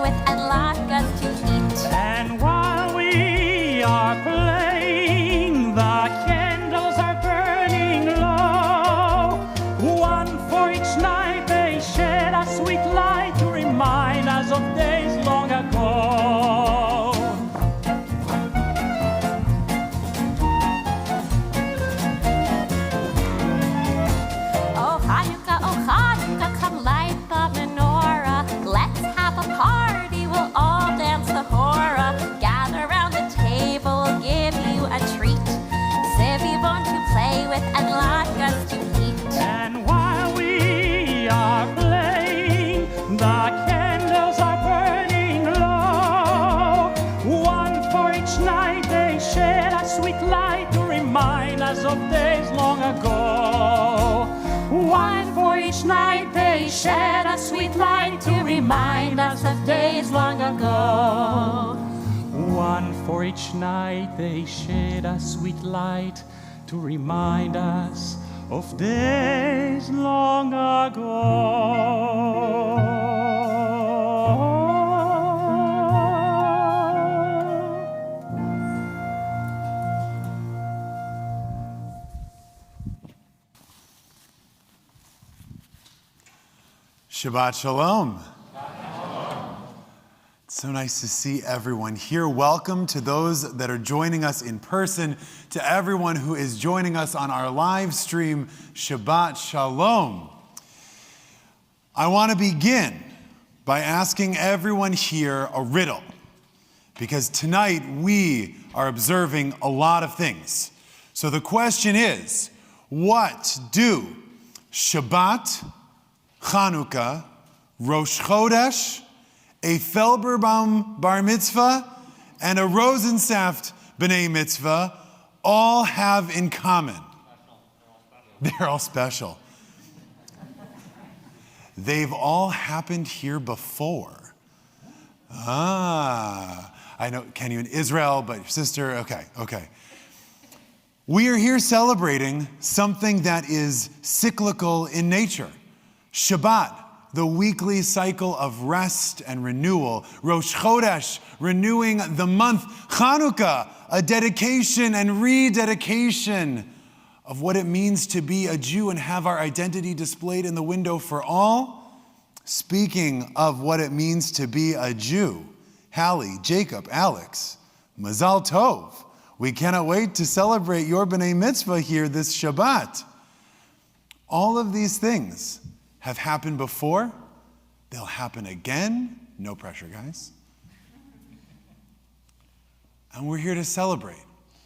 with and latkes to eat. And while we are playing, the candles are burning low. One for each night, they shed a sweet light to remind us of days long ago. Oh Hanukkah, come light the menorah. Let's have a party, we'll all dance the hora. Gather round the table, we'll give you a treat. Zivi want to play with and latkes to eat. And while we are playing, the candles are burning low. One for each night, they shed a sweet light to remind us of days long ago. One for each night, they shed a sweet light to remind us of days long ago. One for each night, they shed a sweet light to remind us of days long ago. Shabbat Shalom. It's so nice to see everyone here. Welcome to those that are joining us in person, to everyone who is joining us on our live stream. Shabbat Shalom. I want to begin by asking everyone here a riddle, because tonight we are observing a lot of things. So the question is, what do Shabbat, Chanukah, Rosh Chodesh, a Felberbaum Bar Mitzvah, and a Rosensaft B'nai Mitzvah all have in common? They're all special. They've all happened here before. I know, Kenny, in Israel, but your sister, okay. We are here celebrating something that is cyclical in nature. Shabbat, the weekly cycle of rest and renewal. Rosh Chodesh, renewing the month. Chanukah, a dedication and rededication of what it means to be a Jew and have our identity displayed in the window for all. Speaking of what it means to be a Jew, Hallie, Jacob, Alex, Mazal Tov. We cannot wait to celebrate your B'nai Mitzvah here this Shabbat. All of these things have happened before. They'll happen again. No pressure, guys. And we're here to celebrate,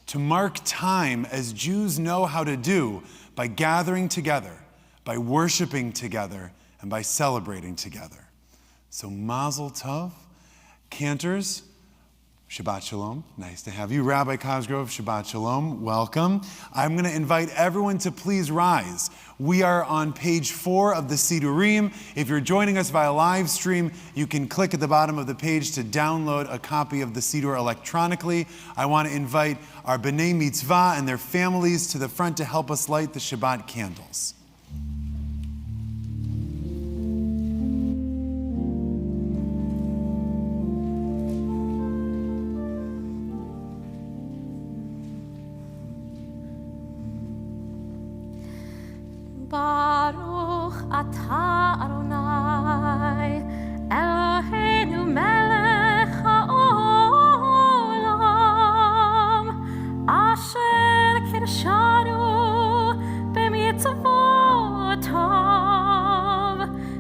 to mark time as Jews know how to do, by gathering together, by worshiping together, and by celebrating together. So Mazel Tov, cantors, Shabbat Shalom. Nice to have you. Rabbi Cosgrove, Shabbat Shalom. Welcome. I'm going to invite everyone to please rise. We are on page 4 of the Sidurim. If you're joining us via live stream, you can click at the bottom of the page to download a copy of the Sidur electronically. I want to invite our B'nai Mitzvah and their families to the front to help us light the Shabbat candles. Baruch atah Adonai, Eloheinu melech haolam, asher kirshanu b'mitzvotav,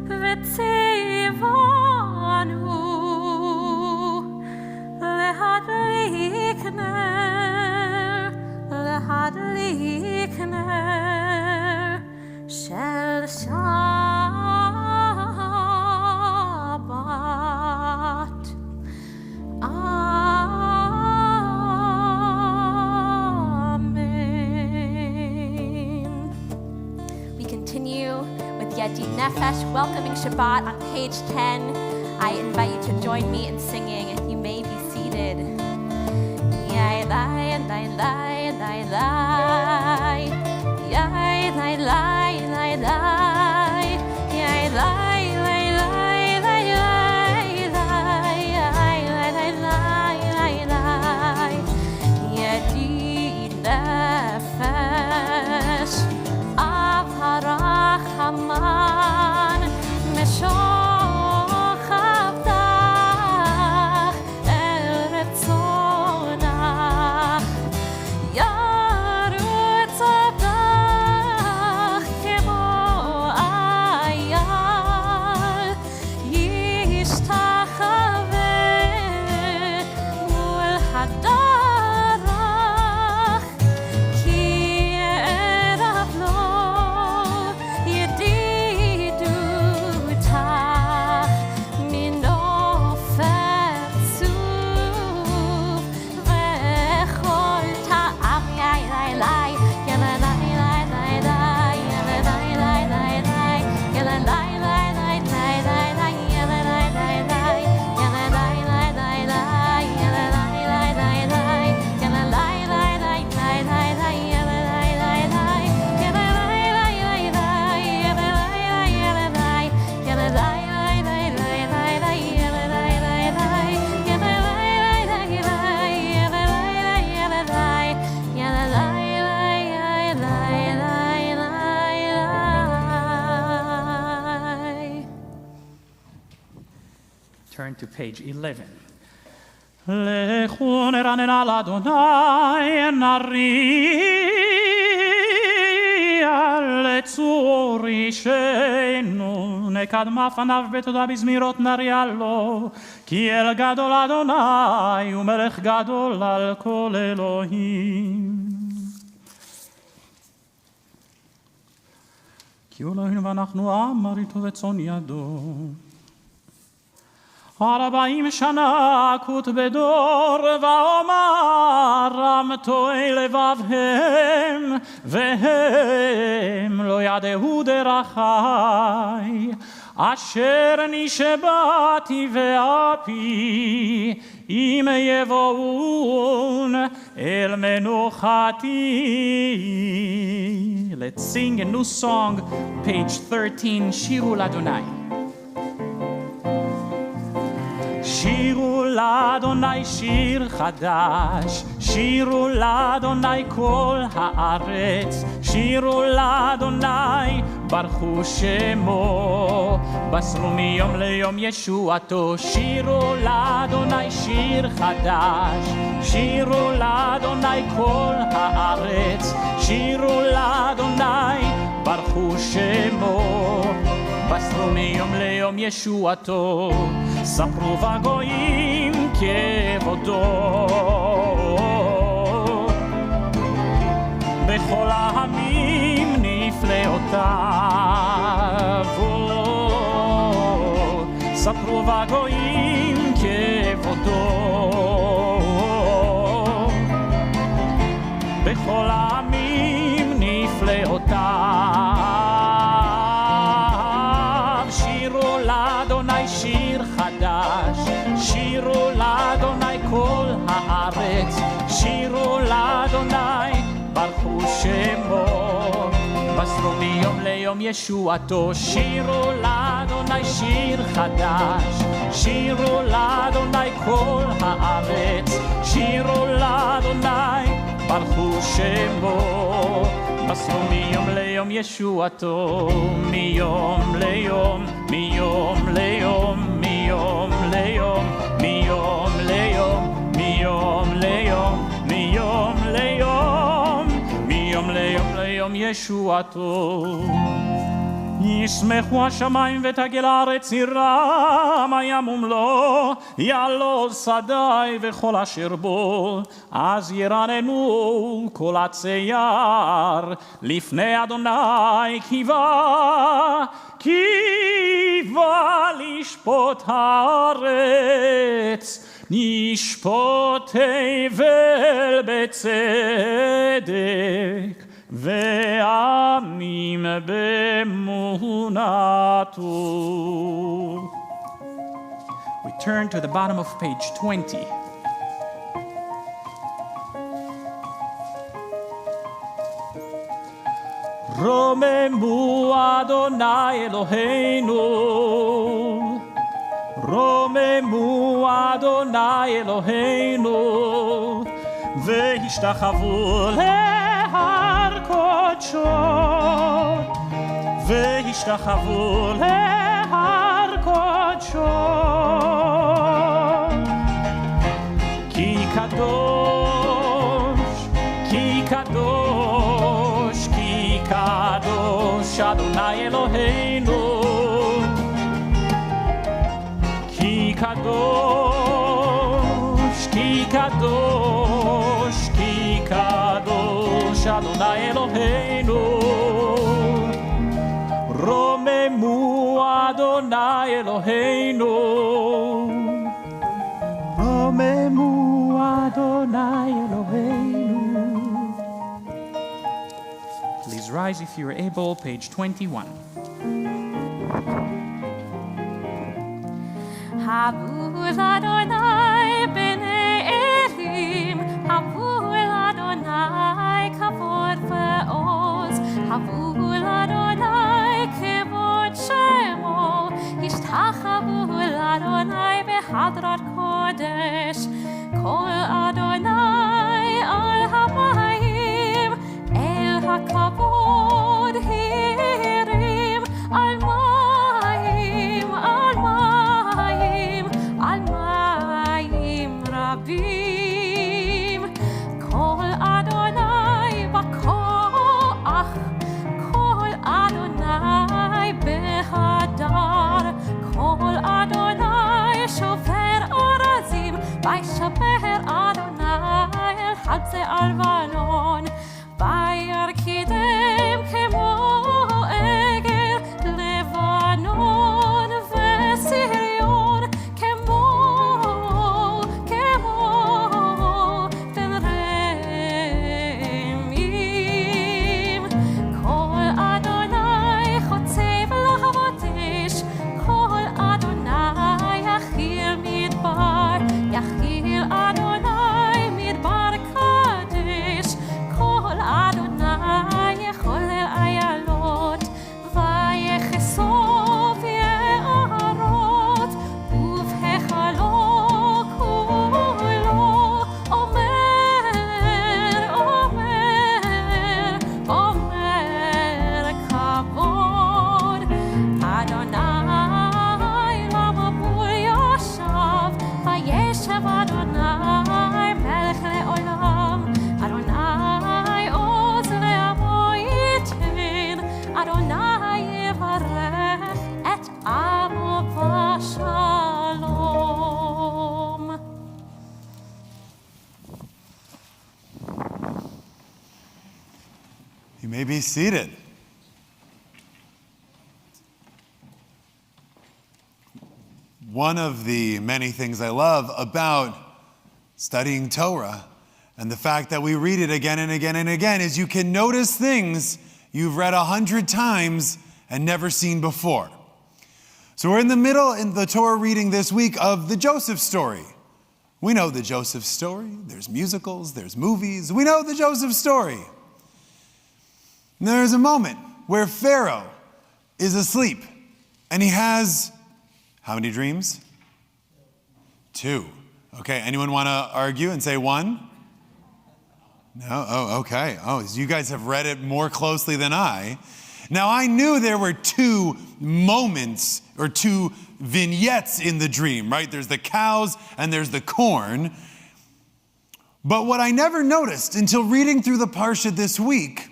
v'tzivanu lehadlik ner Shel Shabbat. Amen. We continue with Yadid Nefesh, welcoming Shabbat on page 10. I invite you to join me in singing. You may be seated. Turn to page 11. לכו נרנן על אדוני, נריע לצור אישנו, נקדמה פניו בתודה בזמירות נריע לו, כי אל גדול אדוני ומלך גדול על כל אלוהים. כי הוא אלוהינו ואנחנו עם מרעיתו וצאן ידו. 40 שנה אקוט בדור ואומר רמתו לבבהם והם לא ידעו דרכי אשר נשבעתי ואפי אם יבואון אל מנוחתי. Let's sing a new song, page 13, שירו לאדוני. שירו לאדוני שיר חדש, שירו לאדוני כל הארץ, שירו לאדוני ברכו שמו, בשרו מיום ליום ישועתו. שירו לאדוני שיר חדש, שירו לאדוני כל הארץ, שירו לאדוני ברכו שמו, בשרו מיום ליום ישועתו. ספרו בגויים כבודו, בכל העמים נפלאותיו. ספרו בגויים כבודו, בכל העמים נפלאותיו. שירו לאדוני שיר חדש, שירו לאדוני כל הארץ, שירו לאדוני ברכו שמו, בשרו מיום ליום ישועתו. שירו לאדוני שיר חדש, שירו לאדוני כל הארץ, שירו לאדוני ברכו שמו, בשרו מיום ליום ישועתו. מיום ליום, מיום ליום, מיום ליום, מיום ליום, מיום ליום, מיום ליום, מיום ליום ליום ישועתו. ישמחו השמיים ותגל הארץ ירם הים ומלואו, יעלוז שדי וכל אשר בו, אז ירננו כל עצי יער לפני אדוני. קיווה לשפוט הארץ, נשפוט הבל בצדק ועמים באמונתו. We turn to the bottom of page 20. רוממו אדוני אלוהינו, רוממו אדוני אלוהינו, והשתחוו להר קודשו, והשתחוו להר קודשו. כי קדוש, כי קדוש, כי קדוש אדוני אלוהינו, כי קדוש, כי קדוש, כי קדוש אדוני אלוהינו. רוממו אדוני אלוהינו, רוממו אדוני אלוהינו. Please rise if you're able, page 21. Habul Adonai b'nei Elim, Habul Adonai kavod ve'oz, Habul Adonai kevod shemo, Yishtachavu Adonai behadrat kodesh, Kol Adonai al hamayim, El hakavod hirim, al mayim, al mayim. וישבר אדוני אל חד זה אלבנון, וירקידם כמו עגל לבנון וסיריון כמו תל רמים. קול אדוני חוצב להבות אש, קול אדוני יכיל מדבר, יכיל אדוני מדבר קדש, קול אדוני יחולל איילות, ויחשוף יערות, ובהיכלו כולו אומר כבוד. אדוני למבול ישב, וישב אדוני מלך לעולם. אדוני עוז לעמו ייתן, אדוני יברך את עמו בשלום. You may be seated. One of the many things I love about studying Torah and the fact that we read it again and again and again is you can notice things you've read 100 times and never seen before. So we're in the middle in the Torah reading this week of the Joseph story. We know the Joseph story. There's musicals, there's movies. We know the Joseph story. And there's a moment where Pharaoh is asleep and he has how many dreams? 2. Okay, anyone want to argue and say 1? No? Oh, okay. Oh, you guys have read it more closely than I. Now, I knew there were 2 moments or 2 vignettes in the dream, right? There's the cows and there's the corn. But what I never noticed until reading through the Parsha this week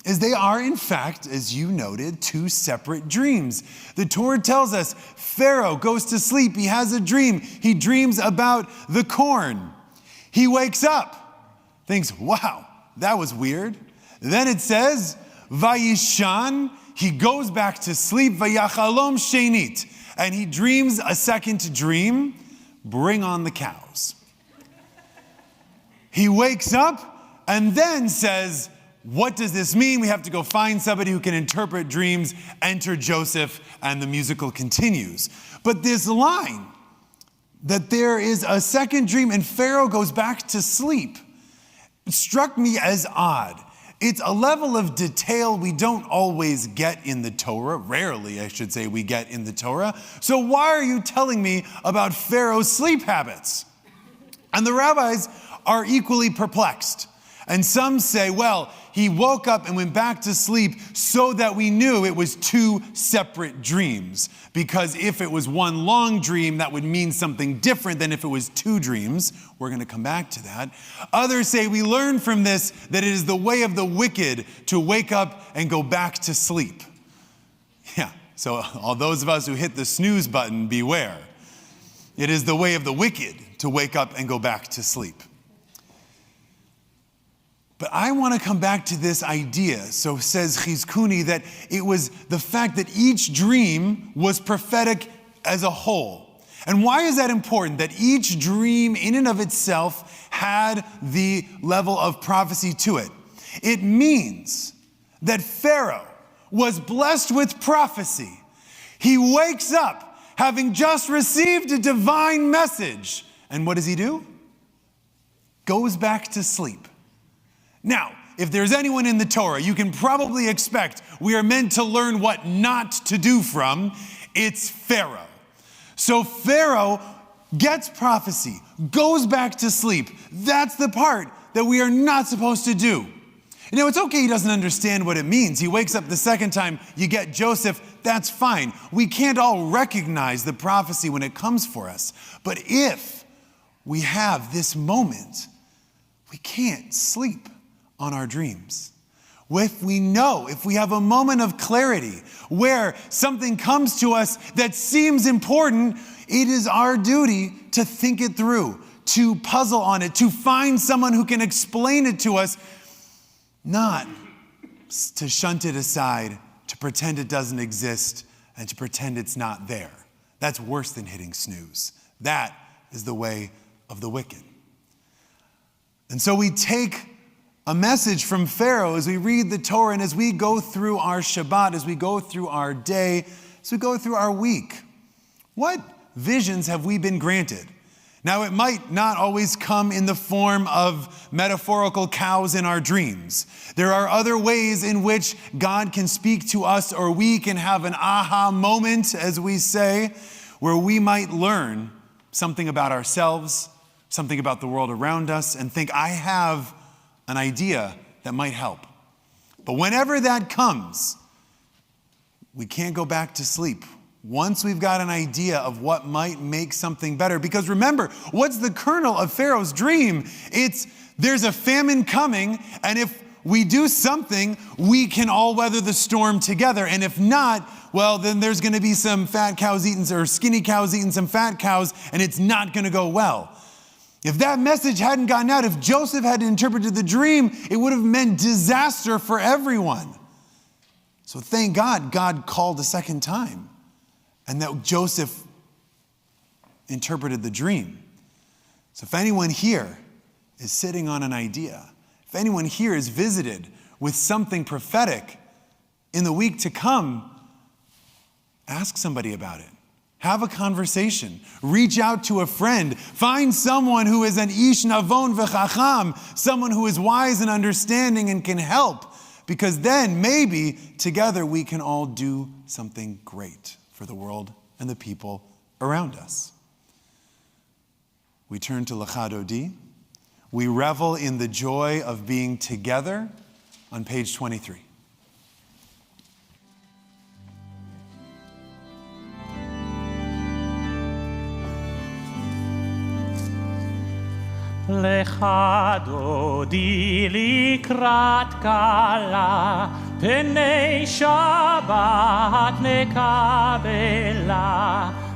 is they are, in fact, as you noted, 2 separate dreams. The Torah tells us Pharaoh goes to sleep. He has a dream. He dreams about the corn. He wakes up, thinks, wow, that was weird. Then it says, Vayishan, he goes back to sleep, Vayachalom shenit, and he dreams a second dream, bring on the cows. He wakes up and then says, what does this mean? We have to go find somebody who can interpret dreams. Enter Joseph, and the musical continues. But this line, that there is a second dream and Pharaoh goes back to sleep, struck me as odd. It's a level of detail we don't always get in the Torah. Rarely, I should say, we get in the Torah. So why are you telling me about Pharaoh's sleep habits? And the rabbis are equally perplexed. And some say, well, he woke up and went back to sleep so that we knew it was 2 separate dreams. Because if it was one long dream, that would mean something different than if it was 2 dreams. We're going to come back to that. Others say we learn from this that it is the way of the wicked to wake up and go back to sleep. Yeah, so all those of us who hit the snooze button, beware. It is the way of the wicked to wake up and go back to sleep. But I want to come back to this idea, so says Chizkuni, that it was the fact that each dream was prophetic as a whole. And why is that important? That each dream in and of itself had the level of prophecy to it. It means that Pharaoh was blessed with prophecy. He wakes up having just received a divine message. And what does he do? Goes back to sleep. Now, if there's anyone in the Torah you can probably expect we are meant to learn what not to do from, it's Pharaoh. So Pharaoh gets prophecy, goes back to sleep. That's the part that we are not supposed to do. You know, it's okay he doesn't understand what it means. He wakes up the second time, you get Joseph, that's fine. We can't all recognize the prophecy when it comes for us. But if we have this moment, we can't sleep on our dreams. If we know, if we have a moment of clarity where something comes to us that seems important, it is our duty to think it through, to puzzle on it, to find someone who can explain it to us, not to shunt it aside, to pretend it doesn't exist, and to pretend it's not there. That's worse than hitting snooze. That is the way of the wicked. And so we take a message from Pharaoh as we read the Torah and as we go through our Shabbat, as we go through our day, as we go through our week. What visions have we been granted? Now, it might not always come in the form of metaphorical cows in our dreams. There are other ways in which God can speak to us, or we can have an aha moment, as we say, where we might learn something about ourselves, something about the world around us, and think, I have an idea that might help. But whenever that comes, we can't go back to sleep. Once we've got an idea of what might make something better, because remember, what's the kernel of Pharaoh's dream? It's there's a famine coming, and if we do something, we can all weather the storm together. And if not, well, then there's going to be some fat cows eating, or skinny cows eating some fat cows, and it's not going to go well. If that message hadn't gotten out, if Joseph had interpreted the dream, it would have meant disaster for everyone. So thank God, God called a second time, and that Joseph interpreted the dream. So if anyone here is sitting on an idea, if anyone here is visited with something prophetic in the week to come, ask somebody about it. Have a conversation. Reach out to a friend. Find someone who is an ish navon v'chacham, someone who is wise and understanding and can help, because then maybe together we can all do something great for the world and the people around us. We turn to Lecha Dodi. We revel in the joy of being together on page 23. Lecha Dodi likrat kala, pnei Shabbat nekabela.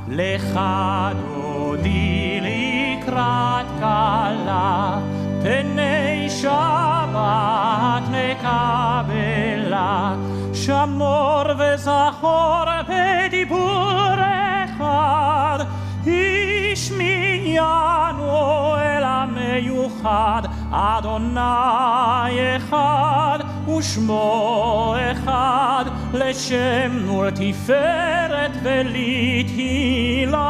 Lecha Dodi likrat kala, pnei Shabbat nekabela. Shamor וזכור בדיבור אחד, איש מניינו אל המיוחד, אדוני אחד ושמו אחד, לשם ולתפארת ולתהילה.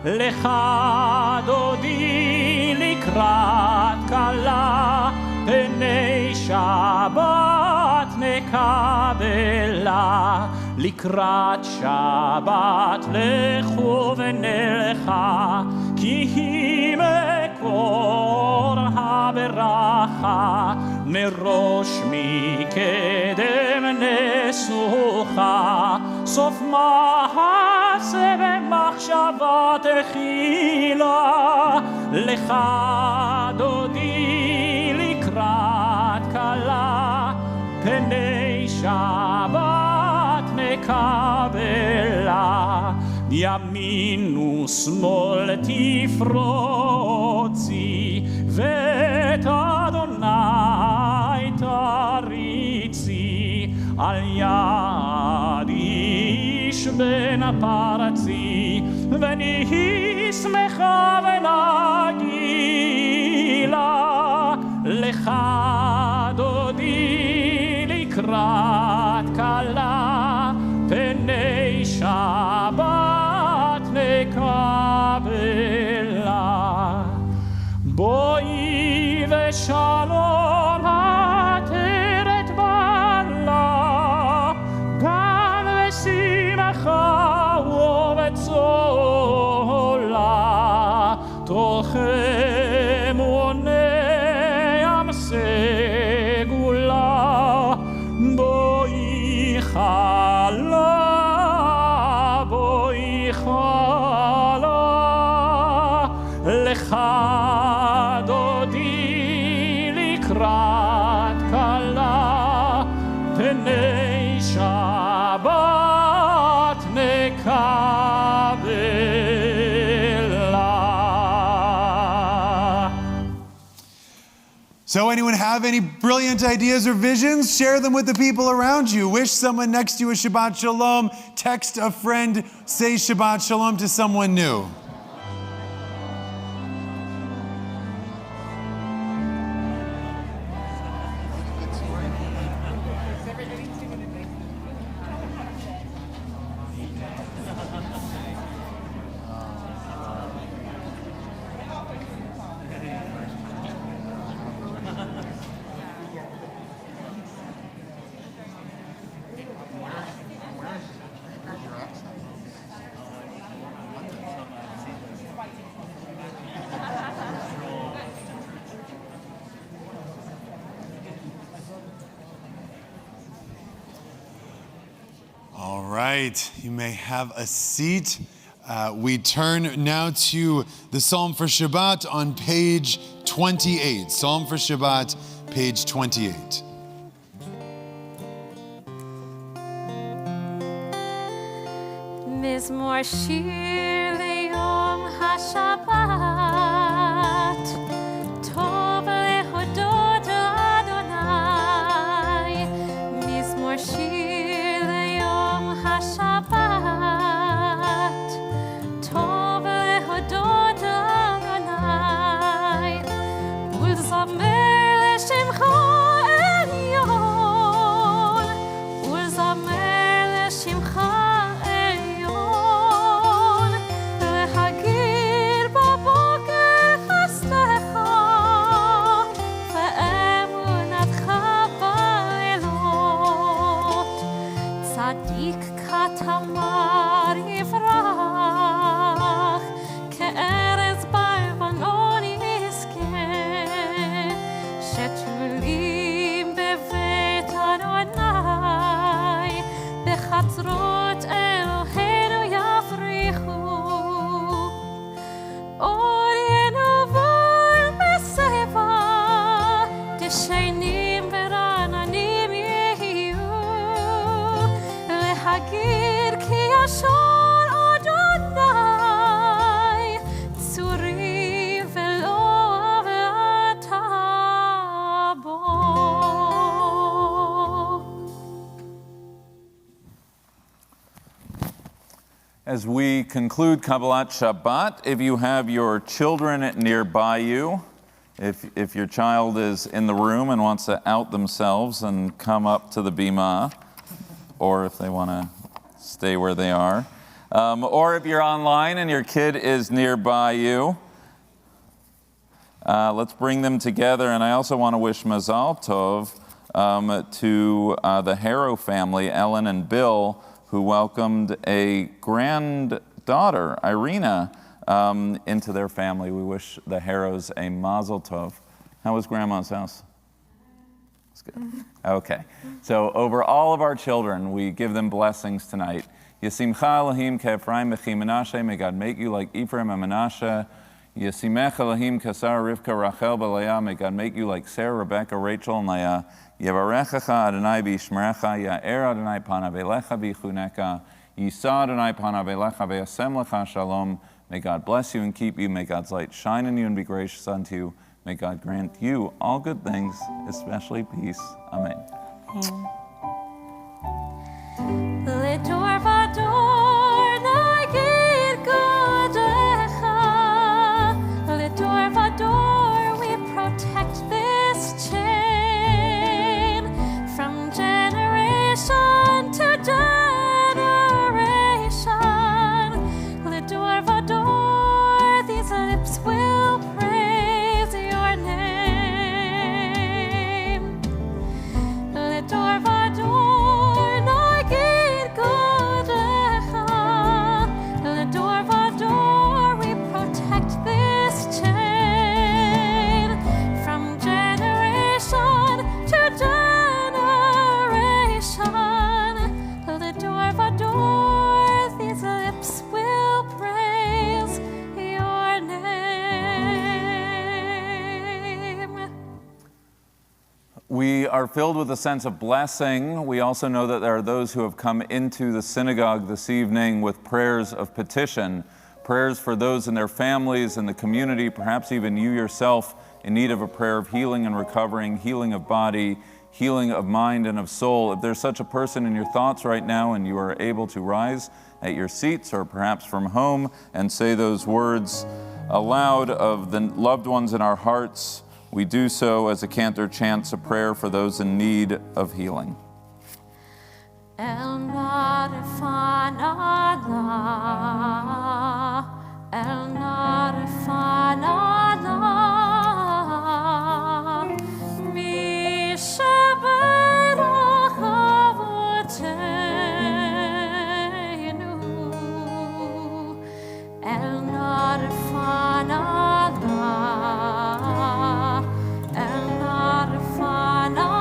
lecha dodi likrat kala, pnei Shabbat nekabela. לקראת שבת לכו ונלכה, כי היא מקור הברכה, מראש מקדם נסוכה, סוף מעשה במחשבה תחילה. לך דודי לקראת כלה, פני שבת מקבלה. ימין ושמאל תפרוצי, ואת אדוני תריצי. על יד איש בן הפרצי, ונהי שמחה ונגילה. לך דודי לקראת כלה, פני שבת נקבלה. בואי ושלום עטרת בעלה, גם ושמחה ובצולה. תוכם ונעם סגולה, בואי חלה, בואי חלה. לך דודי לקראת כלה, פני שבת נקבלה. So anyone have any brilliant ideas or visions? Share them with the people around you. Wish someone next to you a Shabbat Shalom. Text a friend. Say Shabbat Shalom to someone new. All right, you may have a seat. We turn now to the Psalm for Shabbat on page 28. Psalm for Shabbat, page 28. Mizmor shir leyom hashabbat, tov lehodot Adonai. Mizmor shir leyom hashabbat, tov lehodot Adonai. Ulzamer leshimcha elyon, ulzamer leshimcha. Tamar Yivrach, Ke'erez Barbanon Yizkeh, Shetulim Bevet Adonai, Bechatzrot Eloheinu Yafrichu, Or Yenuvon Beseva, Deshenim Verananim Yehiyu, Lehagir Ki Yashar Adonai, Tzuri Velo Avatabo. As we conclude Kabbalat Shabbat, if you have your children nearby you, if your child is in the room and wants to out themselves and come up to the bima, or if they want to stay where they are, or if you're online and your kid is nearby you, let's bring them together. And I also want to wish Mazal Tov to the Harrow family, Ellen and Bill, who welcomed a granddaughter, Irina, into their family. We wish the Harrows a Mazel Tov. How was Grandma's house? It's good. Okay. So over all of our children, we give them blessings tonight. Yasimcha Elohim ke'Ephraim mechi Menashe. May God make you like Ephraim and Menashe. Yasimech Elohim kasar Rivka Rachel b'Leah. May God make you like Sarah, Rebecca, Rachel, and Leah. Yevarechecha Adonai v'yishmerecha. Ya'er Adonai panav elecha v'yichuneka. Yisa Adonai panav elecha v'yasem lecha shalom. May God bless you and keep you. May God's light shine on you and be gracious unto you. May God grant you all good things, especially peace. Amen. L'dor vador nagid godecha, l'dor vador we protect this chain from generation to generation. L'dor vador these lips will praise your name. L'dor vador We are filled with a sense of blessing. We also know that there are those who have come into the synagogue this evening with prayers of petition. prayers for those in their families and the community, perhaps even you yourself in need of a prayer of healing and recovering, healing of body, healing of mind and of soul. If there's such a person in your thoughts right now and you are able to rise at your seats or perhaps from home and say those words aloud of the loved ones in our hearts, we do so as a cantor chants a prayer for those in need of healing. El Narfanala, El Narfanala, Mi Sheberach Avoteinu, El Narfanala, El Narfanala.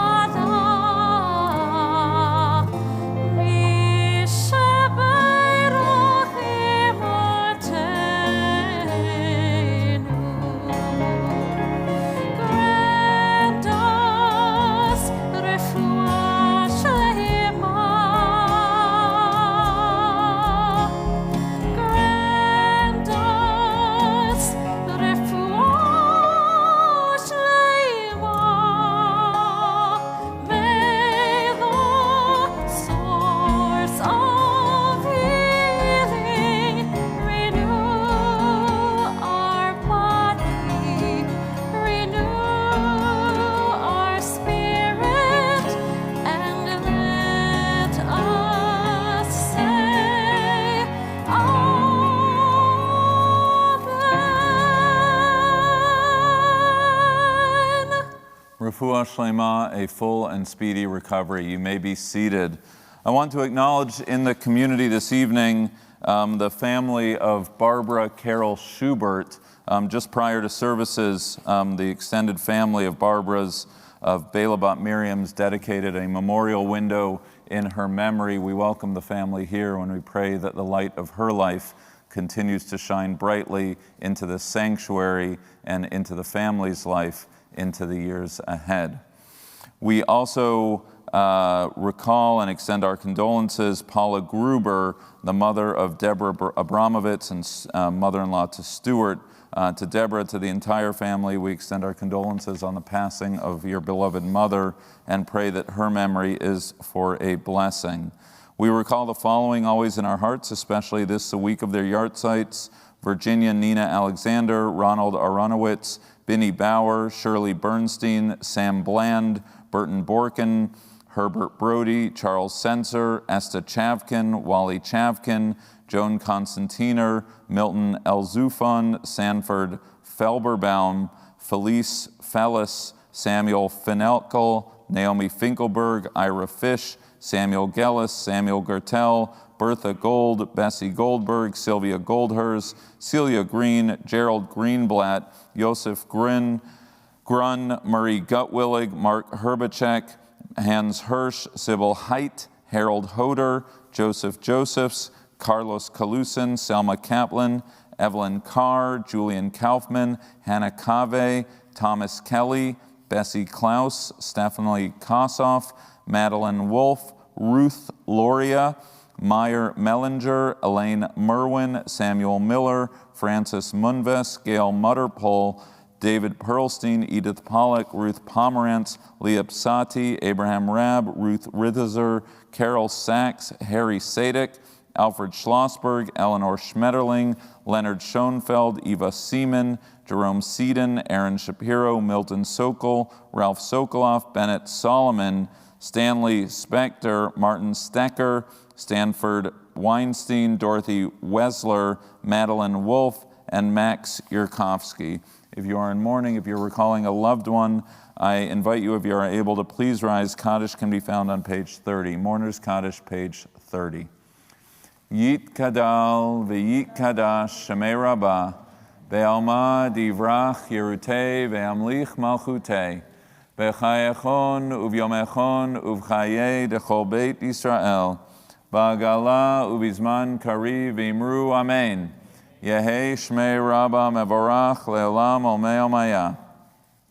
Refuah Shlema, a full and speedy recovery. You may be seated. I want to acknowledge in the community this evening the family of Barbara Carol Schubert. Just prior to services, the extended family of Barbara's, of Bela Bat Miriam's, dedicated a memorial window in her memory. We welcome the family here when we pray that the light of her life continues to shine brightly into this sanctuary and into the family's life into the years ahead. We also recall and extend our condolences, Paula Gruber, the mother of Deborah Abramovitz and mother-in-law to Stuart. To Deborah, to the entire family, we extend our condolences on the passing of your beloved mother and pray that her memory is for a blessing. We recall the following always in our hearts, especially this the week of their yahrzeits: Virginia Nina Alexander, Ronald Aronowitz, Binny Bauer, Shirley Bernstein, Sam Bland, Burton Borkin, Herbert Brody, Charles Sensor, Esta Chavkin, Wally Chavkin, Joan Constantiner, Milton Elzufan, Sanford Felberbaum, Felice Fellis, Samuel Finelkel, Naomi Finkelberg, Ira Fish, Samuel Gellis, Samuel Gertel, Bertha Gold, Bessie Goldberg, Sylvia Goldhurst, Celia Green, Gerald Greenblatt, Joseph Grun, Murray Gutwillig, Mark Herbacek, Hans Hirsch, Sybil Height, Harold Hoder, Joseph Josephs, Carlos Kalusin, Selma Kaplan, Evelyn Carr, Julian Kaufman, Hannah Cave, Thomas Kelly, Bessie Klaus, Stephanie Kossoff, Madeline Wolf, Ruth Loria, Meyer Mellinger, Elaine Merwin, Samuel Miller, Francis Munves, Gail Mutterpole, David Perlstein, Edith Pollack, Ruth Pomerantz, Leah Psati, Abraham Rabb, Ruth Rithizer, Carol Sachs, Harry Sadik, Alfred Schlossberg, Eleanor Schmetterling, Leonard Schoenfeld, Eva Seaman, Jerome Seaton, Aaron Shapiro, Milton Sokol, Ralph Sokoloff, Bennett Solomon, Stanley Spector, Martin Stecker, Stanford Weinstein, Dorothy Wesler, Madeline Wolf, and Max Yurkovsky. If you are in mourning, if you're recalling a loved one, I invite you, if you are able, to please rise. Kaddish can be found on page 30. Mourner's Kaddish, page 30. Yit Kadal v'yit Kadash Shemei Rabbah ve'alma divrach Yerutei ve'amlich malchutei v'chayechon uvyomechon uvchaye dechol beit Yisrael v'agala ubizman kari v'imru amen. Yehei Shmei Rabbah mevorach le'olam olmei olmaya.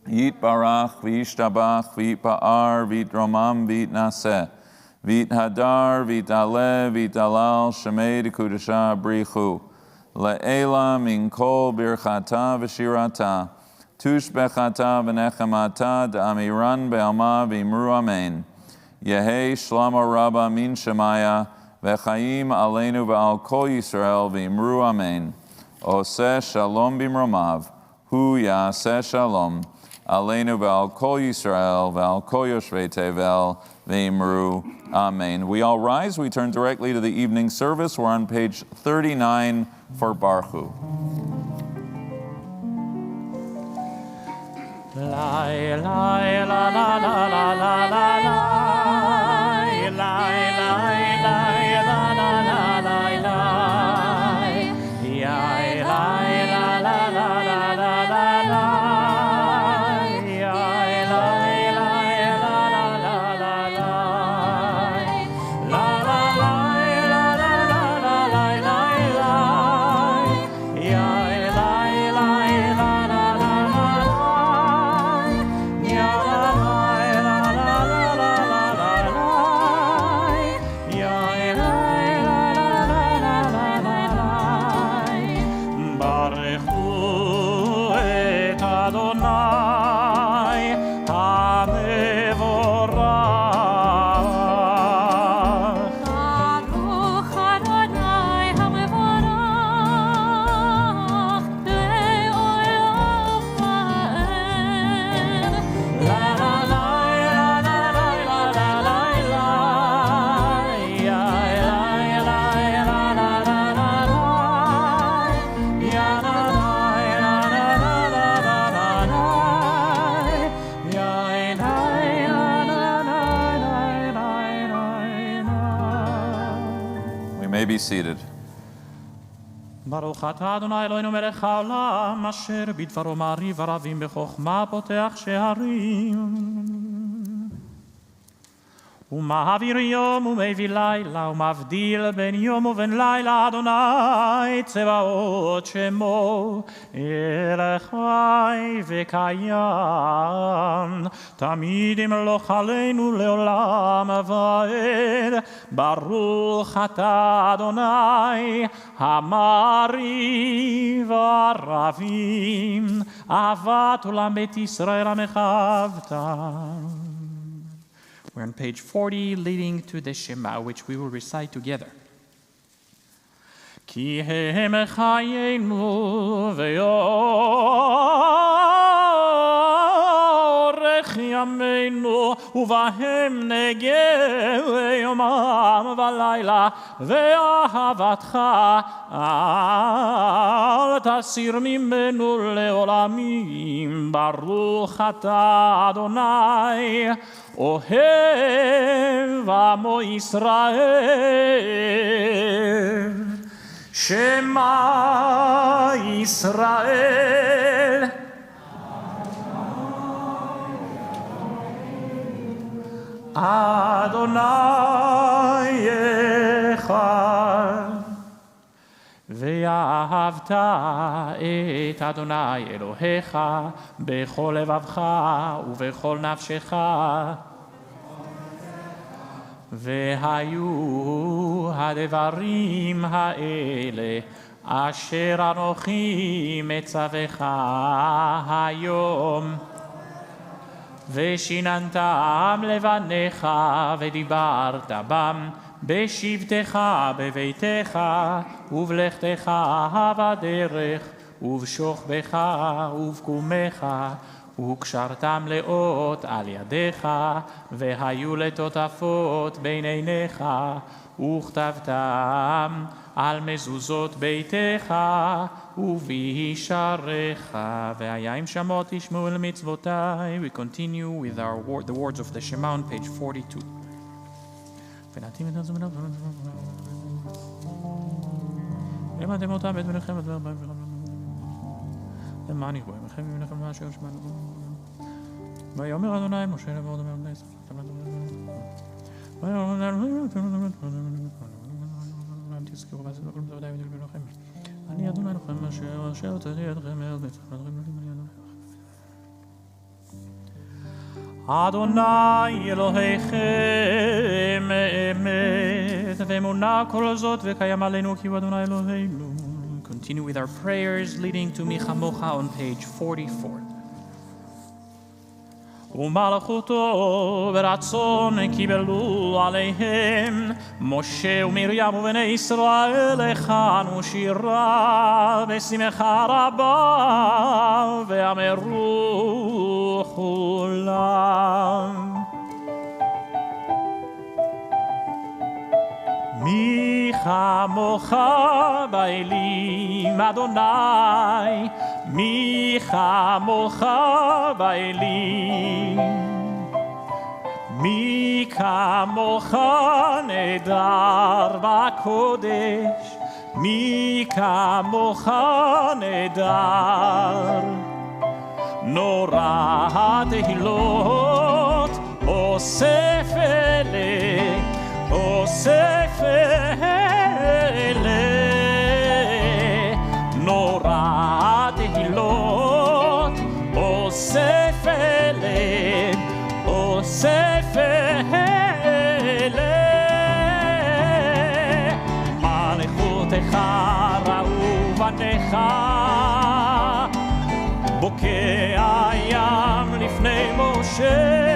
Yit barach v'yishtabach v'yitpa'ar v'yitromam v'yitnaseh. Vit hadar, vit ale, vit alal, shemei de kudasha brichu. Le'ela min kol birchata v'shirata. Tushbechata v'nechemata da'amiran be'alma v'imru amen. Yehi shlama rabba min shemaya v'chaim aleinu v'al kol Yisrael v'imru amen. Oseh shalom b'mromav, hu yaseh shalom. Aleinu v'al kol Yisrael v'al kol yoshvei tevel v'imru amen. We all rise. We turn directly to the evening service. We're on page 39 for Baruch. La la la la la la la la la Be seated. ברוך אתה אדוני אלוהינו מלך העולם אשר בדברו מעריב ערבים בחוכמה פותח שערים ומעביר יום ומביא לילה ומבדיל בין יום ובין לילה אדוני צבאות שמו אל חי וקיים תמיד ימלוך עלינו לעולם ועד ברוך אתה אדוני המעריב ערבים אהבת עולם בית ישראל המחבת. We're on page 40, leading to the Shema, which we will recite together. Ki hem chayenu ve'yorech yameinu uvahem negeh yomam v'layla ve'ahavatcha al tasir mimenu le'olamim baruch ata Adonai אוהב עמו ישראל, שמע ישראל. אדוני אחד. ואהבת את אדוני אלוהיך בכל לבבך ובכל נפשך. והיו הדברים האלה אשר אנוכי מצווך היום ושיננתם לבניך ודיברת בם בשבתך בביתך ובלכתך בדרך ובשוכבך ובקומך וקשרתם לאות על ידיך והיו לטוטפות בין עיניך וכתבתם על מזוזות ביתך ובישעריך והיה אם שמות תשמעו אל מצוותיי. We continue with the words of the Shema on page 42. למדתם אותם את בניכם למען יכבו עמכם ומנחם מה אשר שמענו. ויאמר אדוני משה לבוא דבר בני ישראל. תזכרו ועשו לכם בוודאי ודל בנוכם. אני אדוני לכם אשר הוצאתי אתכם מארץ מצרים. אדוני אלוהיכם אמת ואמונה כל זאת וקיים עלינו כי הוא אדוני אלוהינו. continue with our prayers leading to Mi Chamocha on page 44. ומלכותו ורצון קיבלו עליהם משה ומרים ובני ישראל הכנו שירה בשמחה רבה ואמרו כולם מי כמוך באלים אדוני מי כמוך באלים מי כמוך נהדר בקודש מי כמוך נהדר נורא תהילות אוסף אלה אוסף אלה נורא תהילות אוסף אלה אוסף אלה מלכותך ראו בניך בוקע ים לפני משה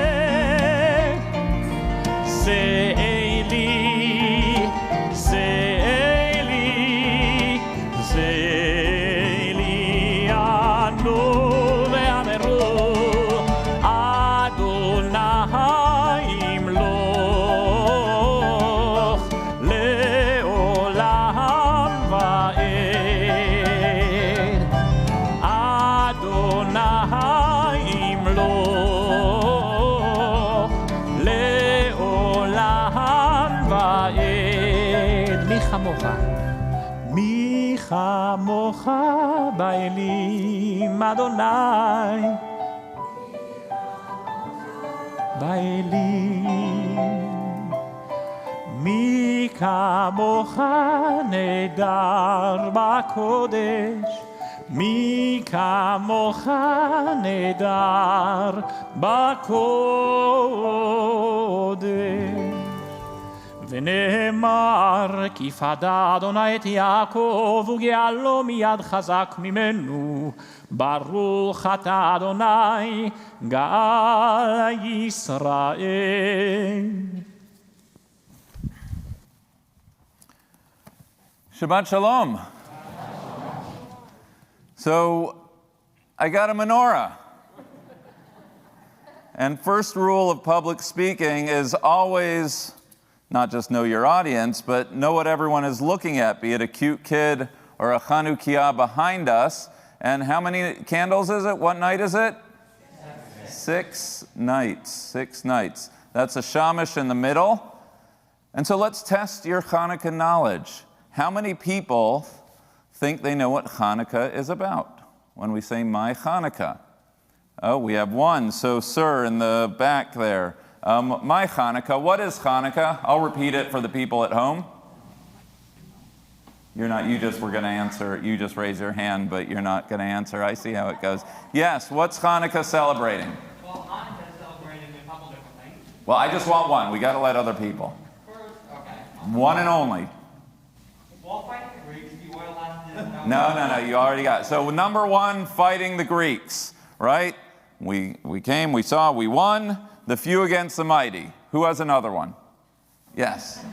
זה אלי זה אלי זה אלי אנו ואמרו אדוני ימלוך לעולם ועד אדוני ימלוך לעולם ועד מי כמוך מי כמוך באלים אדוני באלים מי כמוך נהדר בקודש מי כמוך נהדר בקודש ונאמר כי פדה אדוני את יעקב וגאלו מיד חזק ממנו ברוך אתה אדוני גאל ישראל. Shabbat Shalom. So I got a menorah. And first rule of public speaking is always not just know your audience, but know what everyone is looking at, be it a cute kid or a Chanukiah behind us. And how many candles is it? What night is it? 6 nights. 6 nights. That's a shamash in the middle. And so let's test your Hanukkah knowledge. How many people think they know what Hanukkah is about when we say my Hanukkah? Oh, we have one. So, sir, in the back there. My Hanukkah, what is Hanukkah? I'll repeat it for the people at home. You're not, you just were going to answer, you just raise your hand, but you're not going to answer. I see how it goes. Yes, what's Hanukkah celebrating? Well, Hanukkah is celebrating a couple different things. Well, I just want one. We got to let other people. First, okay. One and only. Well, fighting the Greeks, the oil lasted. No, you already got it. So number one, fighting the Greeks, right? We came, we saw, we won. The few against the mighty. Who has another one? Yes.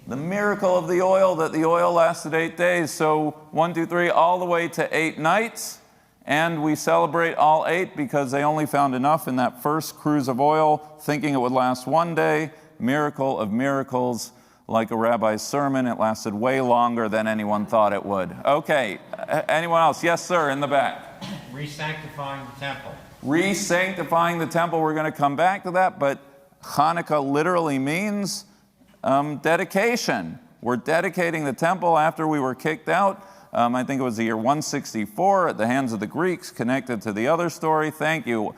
The miracle of the oil, that the oil lasted 8 days. So 1, 2, 3, all the way to 8 nights. And we celebrate all 8 because they only found enough in that first cruise of oil, thinking it would last 1 day. Miracle of miracles. Like a rabbi's sermon, it lasted way longer than anyone thought it would. Okay, anyone else? Yes, sir, in the back. Re-sanctifying the temple. Re-sanctifying the temple, we're going to come back to that, but Hanukkah literally means dedication. We're dedicating the temple after we were kicked out. I think it was the year 164 at the hands of the Greeks, connected to the other story. Thank you.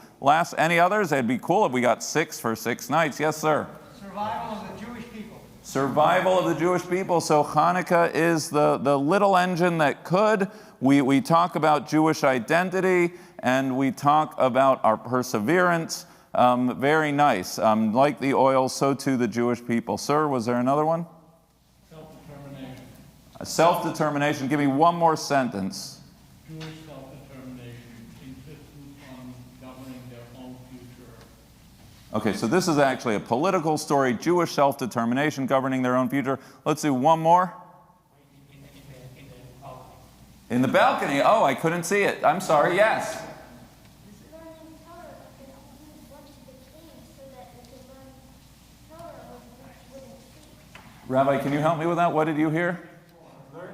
Any others? It'd be cool if we got 6 for 6 nights. Yes, sir. Survival of the Jewish people. Survival of the Jewish people. So Hanukkah is the little engine that could. We talk about Jewish identity, and we talk about our perseverance. Very nice. Like the oil, so too the Jewish people. Sir, was there another one? Self-determination. Self-determination. Give me one more sentence. Jewish self-determination, insistence on governing their own future. Okay, so this is actually a political story, Jewish self-determination, governing their own future. Let's do one more. In the balcony. Oh, I couldn't see it. I'm sorry, yes. Rabbi, can you help me with that? What did you hear?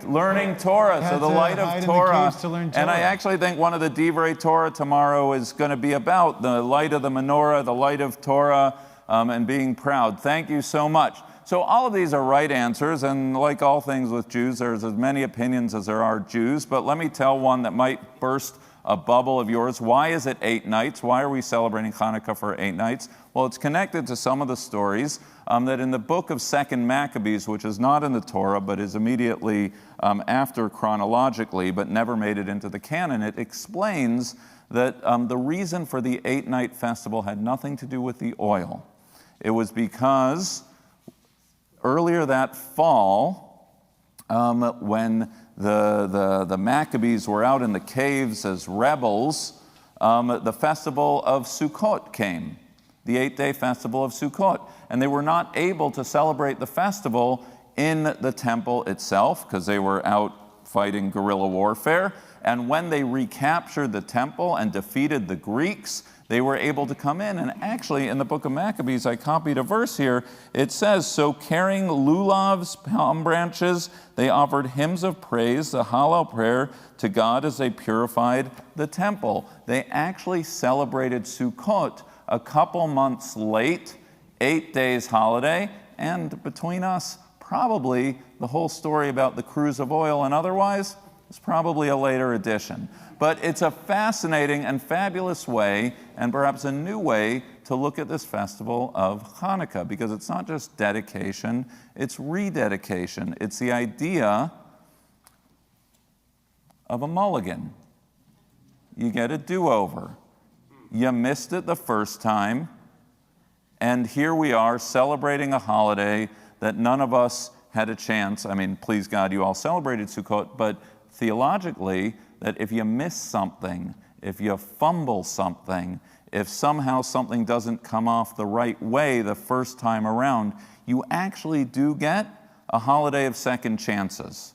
Learning Torah, Had so the to light hide of in the Torah. caves to learn And I Torah. actually think one of the Divrei Torah tomorrow is going to be about the light of the menorah, the light of Torah, and being proud. Thank you so much. So all of these are right answers, and like all things with Jews, there's as many opinions as there are Jews, but let me tell one that might burst a bubble of yours. Why is it 8 nights? Why are we celebrating Hanukkah for 8 nights? Well, it's connected to some of the stories that in the book of 2nd Maccabees, which is not in the Torah, but is immediately after chronologically, but never made it into the canon, it explains that the reason for the 8-night festival had nothing to do with the oil. It was because earlier that fall, when the Maccabees were out in the caves as rebels, the festival of Sukkot came, the 8-day festival of Sukkot. And they were not able to celebrate the festival in the temple itself because they were out fighting guerrilla warfare. And when they recaptured the temple and defeated the Greeks, they were able to come in. And actually, in the book of Maccabees, I copied a verse here. It says, so carrying lulavs, palm branches, they offered hymns of praise, the Hallel prayer to God as they purified the temple. They actually celebrated Sukkot a couple months late, 8 days holiday, and between us, probably the whole story about the cruise of oil and otherwise is probably a later addition. But it's a fascinating and fabulous way, and perhaps a new way, to look at this festival of Hanukkah, because it's not just dedication, it's rededication. It's the idea of a mulligan. You get a do-over. You missed it the first time, and here we are celebrating a holiday that none of us had a chance. I mean, please God, you all celebrated Sukkot, but theologically, that if you miss something, if you fumble something, if somehow something doesn't come off the right way the first time around, you actually do get a holiday of second chances.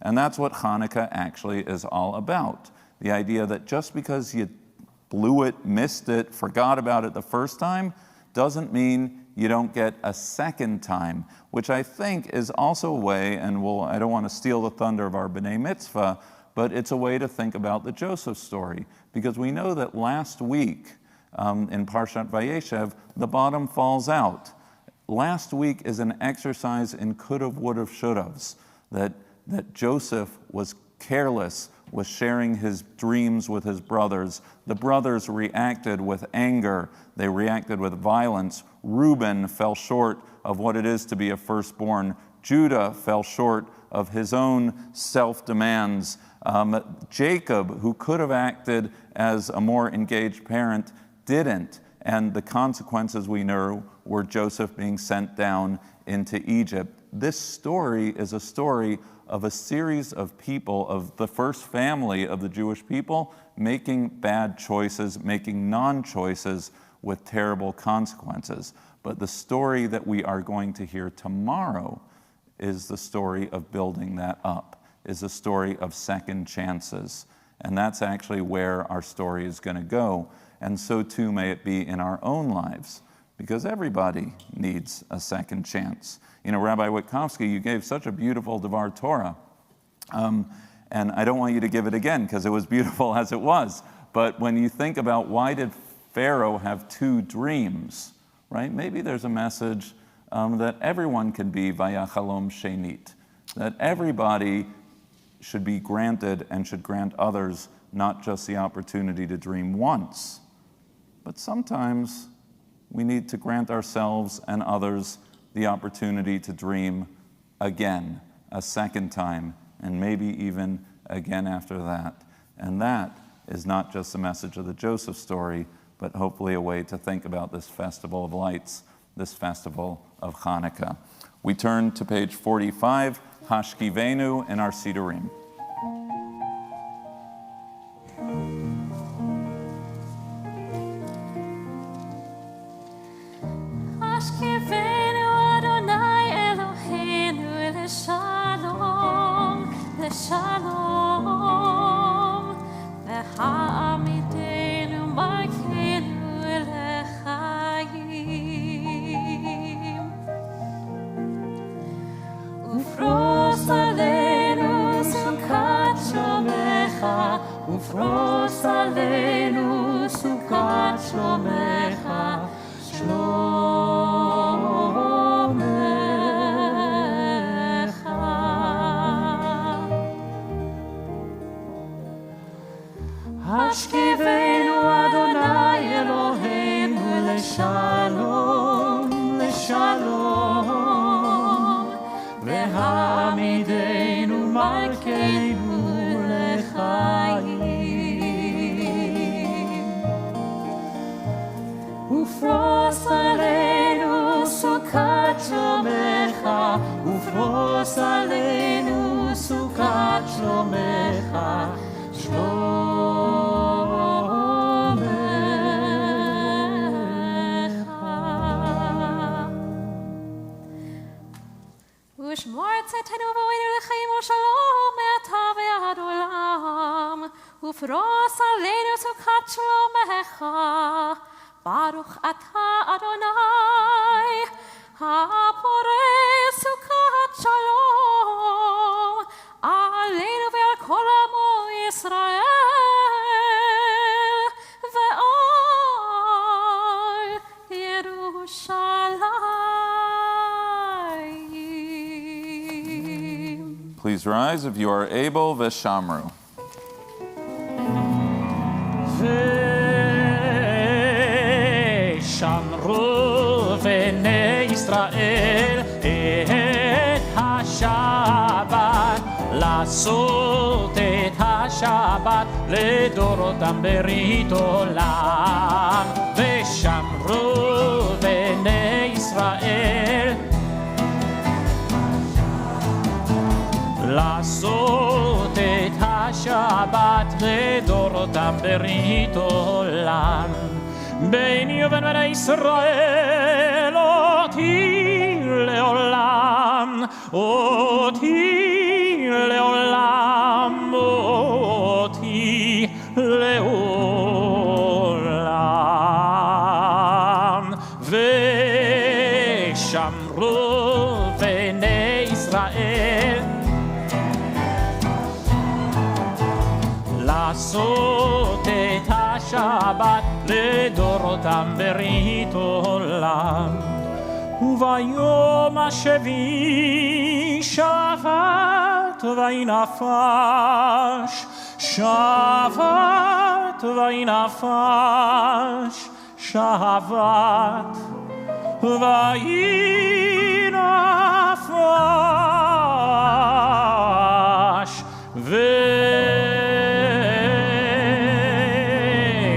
And that's what Hanukkah actually is all about. The idea that just because you blew it, missed it, forgot about it the first time, doesn't mean you don't get a second time, which I think is also a way, and I don't want to steal the thunder of our B'nai Mitzvah, but it's a way to think about the Joseph story, because we know that last week in Parshat Vayeshev, the bottom falls out. Last week is an exercise in could've, would've, should'ves, that Joseph was careless with sharing his dreams with his brothers. The brothers reacted with anger. They reacted with violence. Reuben fell short of what it is to be a firstborn. Judah fell short of his own self-demands. Jacob, who could have acted as a more engaged parent, didn't. And the consequences we know were Joseph being sent down into Egypt. This story is a story of a series of people, of the first family of the Jewish people, making bad choices, making non-choices with terrible consequences. But the story that we are going to hear tomorrow is the story of building that up, is a story of second chances. And that's actually where our story is going to go. And so too may it be in our own lives, because everybody needs a second chance. You know, Rabbi Witkowski, you gave such a beautiful Devar Torah, and I don't want you to give it again because it was beautiful as it was. But when you think about why did Pharaoh have 2 dreams, right? Maybe there's a message that everyone can be Vayachalom Shenit, that everybody should be granted and should grant others not just the opportunity to dream once, but sometimes we need to grant ourselves and others the opportunity to dream again, a second time, and maybe even again after that. And that is not just the message of the Joseph story, but hopefully a way to think about this festival of lights, this festival of Hanukkah. We turn to page 45 Hashkivenu in our Sidurim. Hashkivenu Adonai Eloheinu leshalom, leshalom. V'ha'amidenu malkeinu lechayim. Ufros aleinu sukat shomecha, ufros aleinu sukat shomecha, shlomecha. Hashkivenu Adonai Eloheinu leshalom, leshalom. V'hamidenu malkeinu lechayim. Ufros aleinu sukat shomecha, ufros aleinu sukat shomecha, shlomecha. ושמור צאתנו ואוהבינו לחיים ושלום מעתה ועד עולם, ופרוס עלינו סוכת שלומך. ברוך אתה אדוני, הפורס סוכת שלום, עלינו ועל כל עמו ישראל, ועל ירושלים. Please rise if you are able, Veshamru. ושמרו בני ישראל את השבת, לעשות את השבת לדורותם ברית עולם. ושמרו בני ישראל לעשות את השבת לדורותם ברית עולם. ביני ובין בני ישראל אותי לעולם, אותי לעולם, אותי לעולם. ושמרו בני ישראל לעשות את השבת לדורותם ברית עולם. וביום השביעי שבת וינפש, שבת וינפש, שבת וינפש.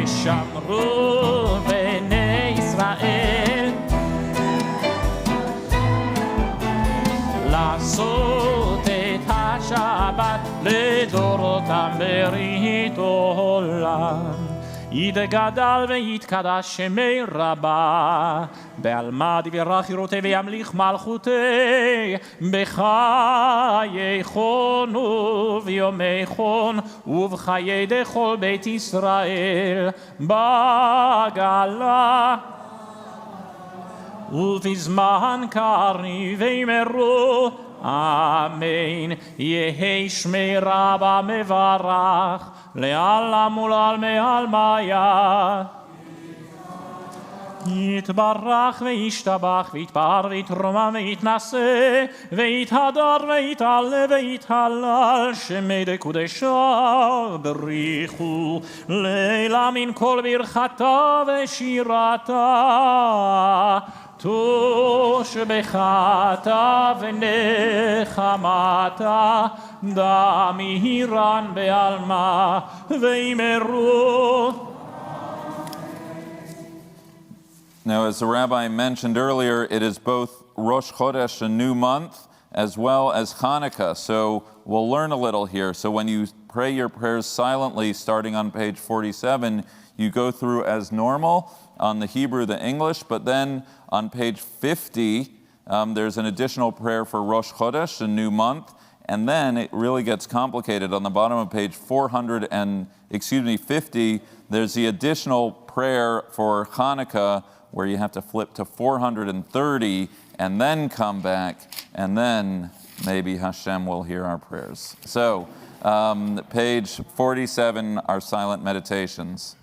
ושמרו בני ישראל לעשות את השבת לדורותם ברית עולם. יתגדל ויתקדש שמי רבה, בעלמא דברך חירותי וימליך מלכותי, בחיי חון וביומי חון ובחיי דכל בית ישראל, בגלה ובזמן קריב אמרו אמן. יהי שמי רבה מברך לעלם ולעלמי עלמיה. יתברך וישתבח ויתפאר ויתרומם ויתנשא ויתהדר ויתעלה ויתהלל שמי דקודשיו בריחו לילה מן כל ברכתה ושירתה תושבחתה ונחמתה דמירן בעלמה ואמרו. Now, as the rabbi mentioned earlier, it is both Rosh Chodesh, a new month, as well as Hanukkah. So we'll learn a little here. So when you pray your prayers silently, starting on page 47, you go through as normal on the Hebrew, the English, but then on page 50, there's an additional prayer for Rosh Chodesh, a new month, and then it really gets complicated. On the bottom of page 50, there's the additional prayer for Hanukkah, where you have to flip to 430 and then come back, and then maybe Hashem will hear our prayers. So, page 47, our silent meditations.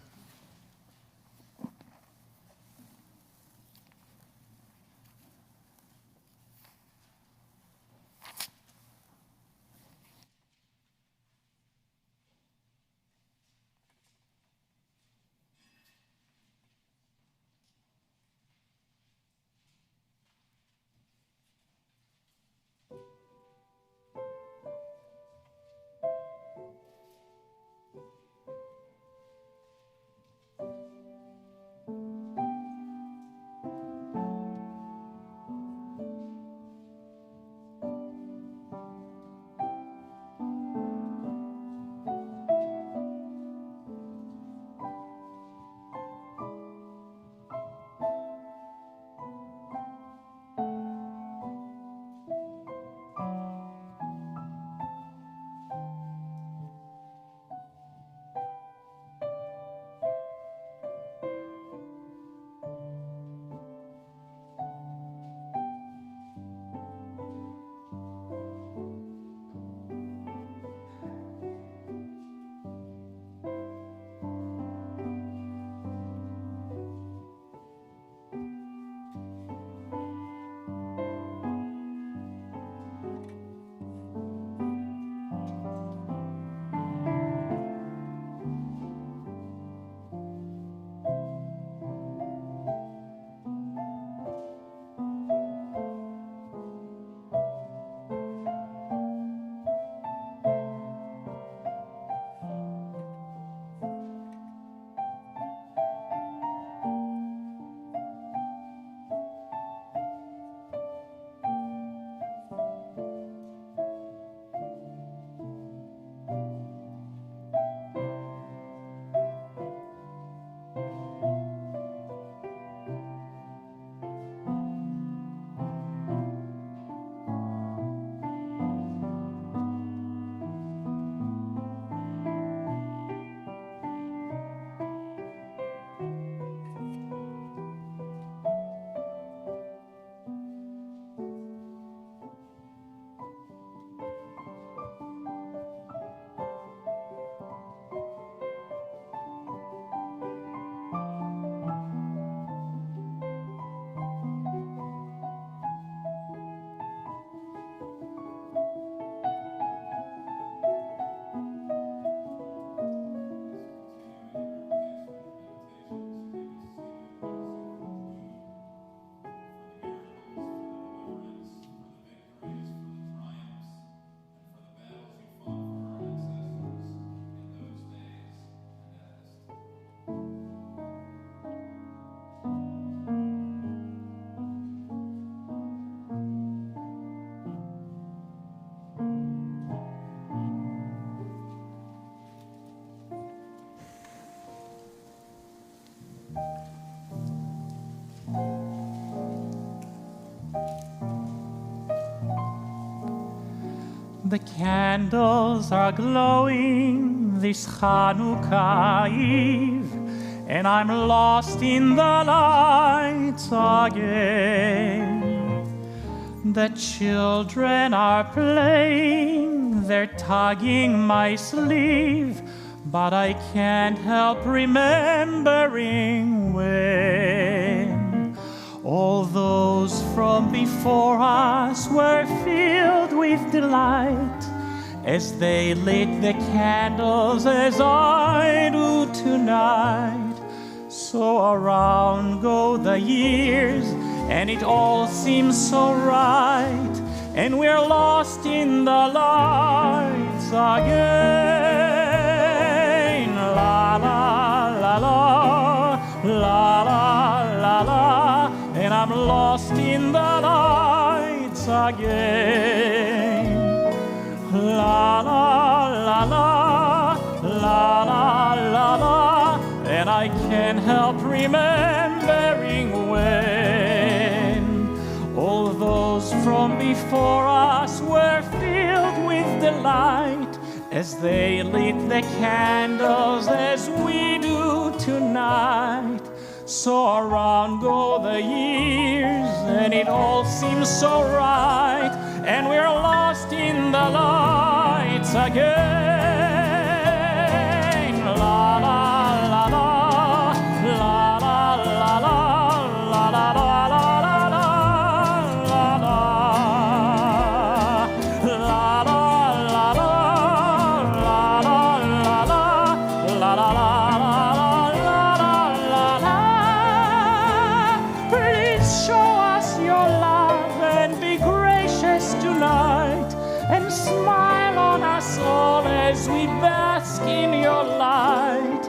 The candles are glowing this Hanukkah Eve, and I'm lost in the lights again. The children are playing, they're tugging my sleeve, but I can't help remembering when all those from before us were filled with delight as they lit the candles as I do tonight. So around go the years, and it all seems so right, and we're lost in the lights again. La la la la, la la la la, and I'm lost in the lights again. La la la la, la la la la, and I can't help remembering when all those from before us were filled with delight as they lit the candles as we do tonight. So around go the years and it all seems so right, and we're lost in the lights again. La la la la, la la la la, la la la la la, la la. And smile on us all as we bask in your light,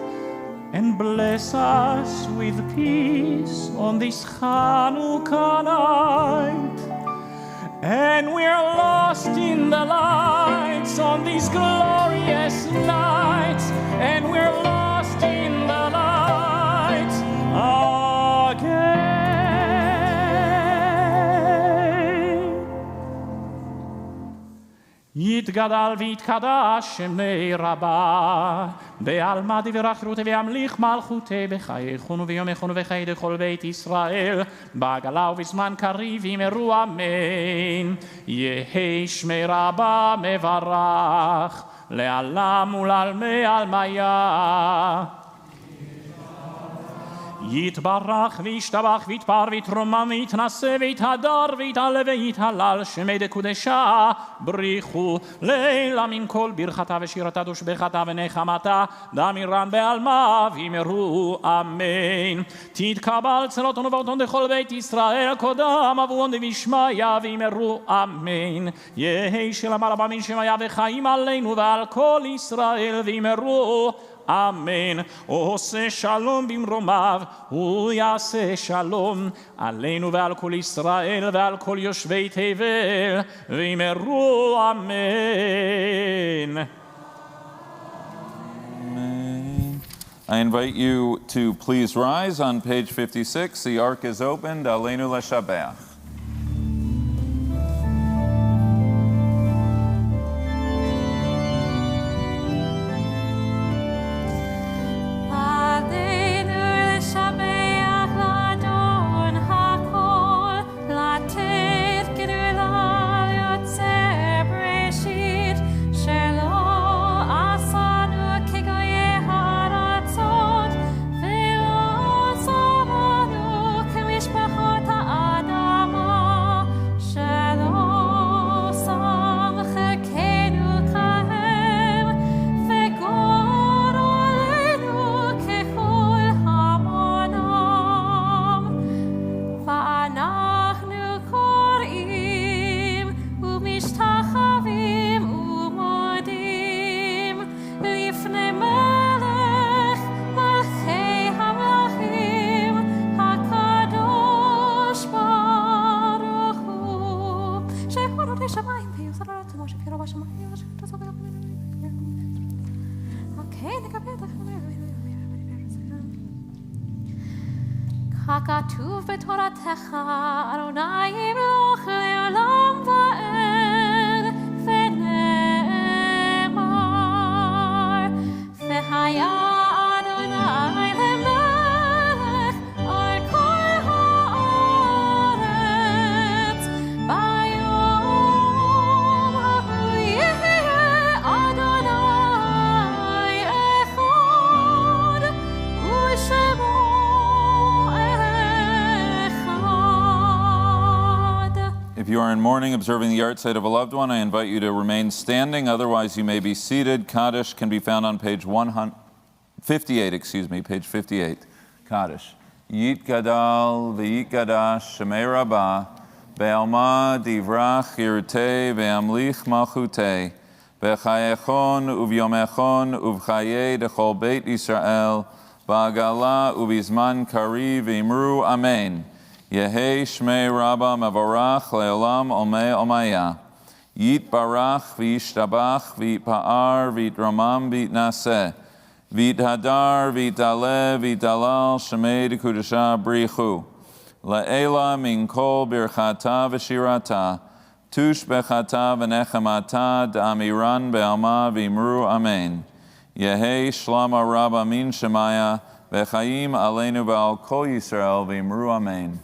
and bless us with peace on this Hanukkah night. And we're lost in the lights on these glorious nights, and we're lost in the lights again. יתגדל ויתקדש שמי רבה, בעלמא דברך רותי וימליך מלכותי בחייכון ויומכון וחיי דכל בית ישראל, בעגלה ובזמן קריב יאמרו אמן. יהי שמי רבה מברך, לעלם ולעלמי עלמיה. יתברך וישתבח ויתפאר ויתרומם ויתנשא ויתהדר ויתעלה ויתהלל שמי דקודשה בריחו לילה מן כל ברכתה ושירתה ושבחתה ונחמתה דמירן בעלמה ויאמרו אמן. תתקבל צלות ונבואתון דכל בית ישראל קודם אבואון דבשמיא ויאמרו אמן. יהי שלמה רבה מן שמיה וחיים עלינו ועל כל ישראל ויאמרו אמן. עושה שלום במרומיו הוא יעשה שלום עלינו ועל כל ישראל ועל כל יושבי תבל ויאמרו אמן. I invite you to please rise on page 56. The ark is opened. Aleinu leshabeach. ככתוב בתורתך, אדוני ימלוך לעולם ועד, ונאמר, והיה אדוני למלך על כל הארץ, ביום ההוא יהיה אדוני אחד, ושמו If you are in mourning observing the yahrzeit of a loved one, I invite you to remain standing. Otherwise, you may be seated. Kaddish can be found on page 58, page 58. Kaddish. Yitgadal v'yitgadash shemei rabbah, be'alma divrach yirtei ve'amlich malchutei, be'chayechon uvyomechon uvchayei dechol beit Yisrael, ba'agala ubizman kariv imru amen. Yehi Shmei Rabba Mevorach Leolam Omei Omaya. Yit Barach V'Yishtabach V'Yitpa'ar V'Yitramam V'Yitnaseh. V'Yithadar V'Yitale V'Yithalal Shemei D'Kudashah Brichu. La'ela Min Kol Birchata V'Shirata. Tush Bechata V'Nechemata D'Amiran Be'alma V'Imru Amen. Yehi Shlama Rabba Min Shemaya V'Chaim Aleinu V'Al Kol Yisrael V'Imru Amen.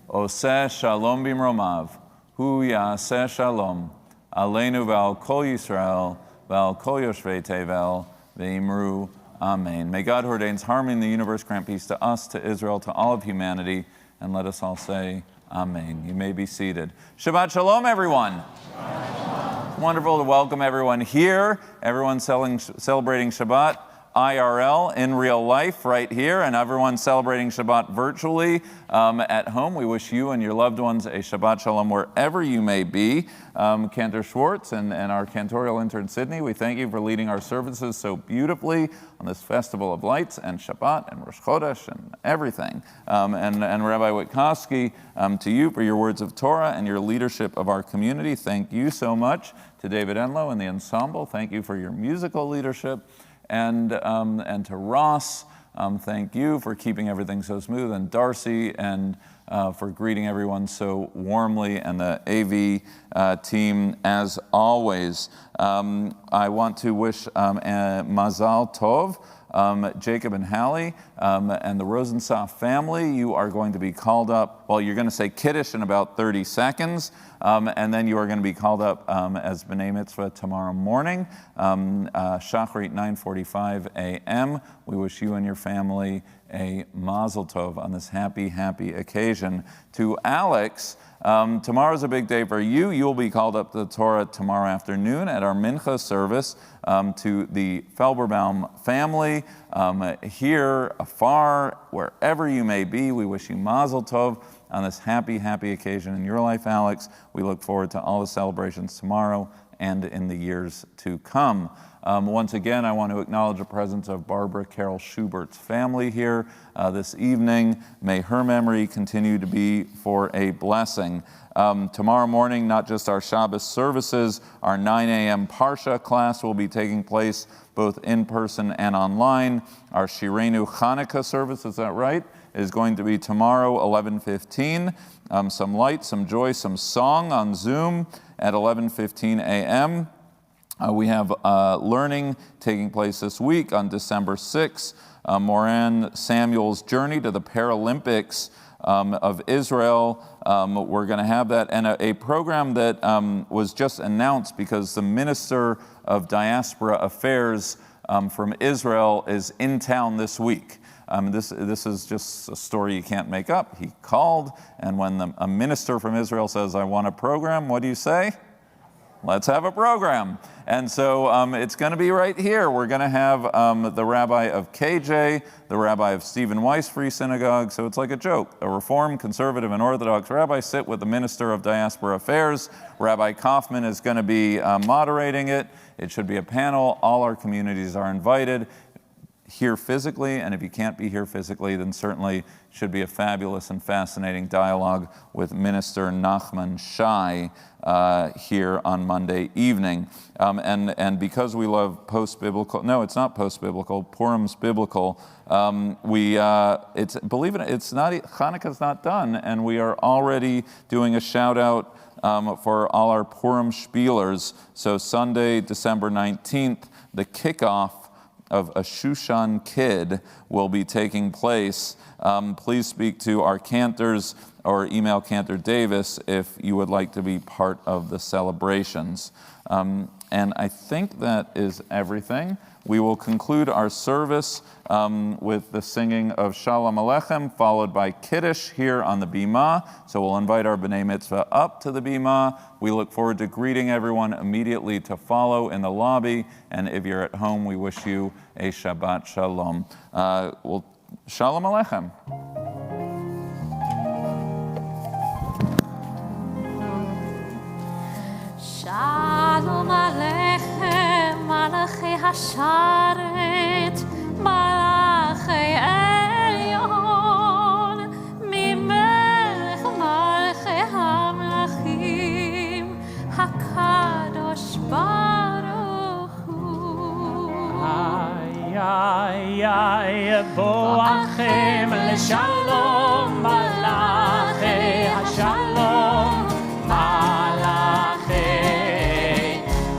Oseh Shalom B'Mromav. Hu Yaseh Shalom. Aleinu V'Al Kol Yisrael V'Al Kol Yoshvei Tevel V'Imru Amen. May God, who ordains harmony in the universe, grant peace to us, to Israel, to all of humanity, and let us all say Amen. You may be seated. Shabbat Shalom, everyone. Shabbat. Wonderful to welcome everyone here, everyone celebrating Shabbat IRL, in real life, right here, and everyone celebrating Shabbat virtually at home. We wish you and your loved ones a Shabbat Shalom wherever you may be. Cantor Schwartz and our cantorial intern Sydney, we thank you for leading our services so beautifully on this festival of lights and Shabbat and Rosh Chodesh and everything. And Rabbi Witkowski, to you for your words of Torah and your leadership of our community. Thank you so much. To David Enlow and the ensemble, thank you for your musical leadership. And to Ross, thank you for keeping everything so smooth, and Darcy, and for greeting everyone so warmly, and the AV team as always. I want to wish Mazal Tov, Jacob and Hallie, and the Rosenstoff family. You are going to be called up, well, you're going to say Kiddush in about 30 seconds, and then you are going to be called up as B'nai Mitzvah tomorrow morning, Shachrit 9:45 a.m. We wish you and your family a Mazel Tov on this happy, happy occasion. To Alex, tomorrow's a big day for you. You'll be called up to the Torah tomorrow afternoon at our Mincha service. To the Felberbaum family, here, afar, wherever you may be, we wish you Mazel Tov on this happy, happy occasion in your life, Alex. We look forward to all the celebrations tomorrow and in the years to come. Once again, I want to acknowledge the presence of Barbara Carol Schubert's family here this evening. May her memory continue to be for a blessing. Tomorrow morning, not just our Shabbos services, our 9 a.m. Parsha class will be taking place both in person and online. Our Shirenu Chanukah service, is that right, is going to be tomorrow, 11:15. Some light, some joy, some song on Zoom at 11:15 a.m. We have learning taking place this week on December 6th. Moran Samuel's Journey to the Paralympics of Israel. We're going to have that, and a program that was just announced because the Minister of Diaspora Affairs from Israel is in town this week. This is just a story you can't make up. He called, and when a minister from Israel says, I want a program, what do you say? Let's have a program. And so it's going to be right here. We're going to have the rabbi of KJ, the rabbi of Stephen Weiss Free Synagogue. So it's like a joke. A Reform, Conservative, and Orthodox rabbi sit with the Minister of Diaspora Affairs. Rabbi Kaufman is going to be moderating it. It should be a panel. All our communities are invited here physically, and if you can't be here physically, then certainly should be a fabulous and fascinating dialogue with Minister Nachman Shai here on Monday evening. And because we love post-biblical, no, it's not post-biblical, Purim's biblical, it's, believe it, it's not, Hanukkah's not done, and we are already doing a shout out for all our Purim spielers. So Sunday, December 19th, the kickoff of a Shushan Kid will be taking place. Please speak to our cantors or email Cantor Davis if you would like to be part of the celebrations. And I think that is everything. We will conclude our service with the singing of Shalom Aleichem, followed by Kiddush here on the Bima. So we'll invite our B'nai Mitzvah up to the Bima. We look forward to greeting everyone immediately to follow in the lobby. And if you're at home, we wish you a Shabbat Shalom. Shalom Aleichem. Shalom Aleichem, Malachi Hasharet, Malachi Elyon, Mimelech בואכם לשלום, מלאכי השלום, מלאכי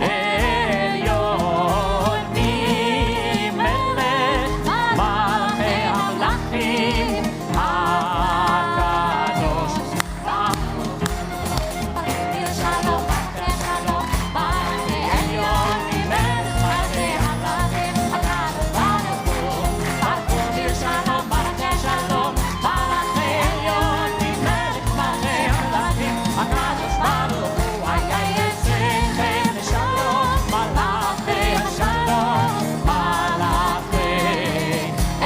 עליון ממלך מלכי המלכים הקדוש. Shalom, Shalom, Ma'aseh Elyon, Mimech Ma'aseh Hamlachim, HaKadosh Baruch Hu. Baruch Shalom, Ma'aseh Shalom, Ma'aseh Elyon, Mimech Ma'aseh Hamlachim, HaKadosh Baruch Hu. Hayayesechem Shalom, Malachei Shalom, Malachei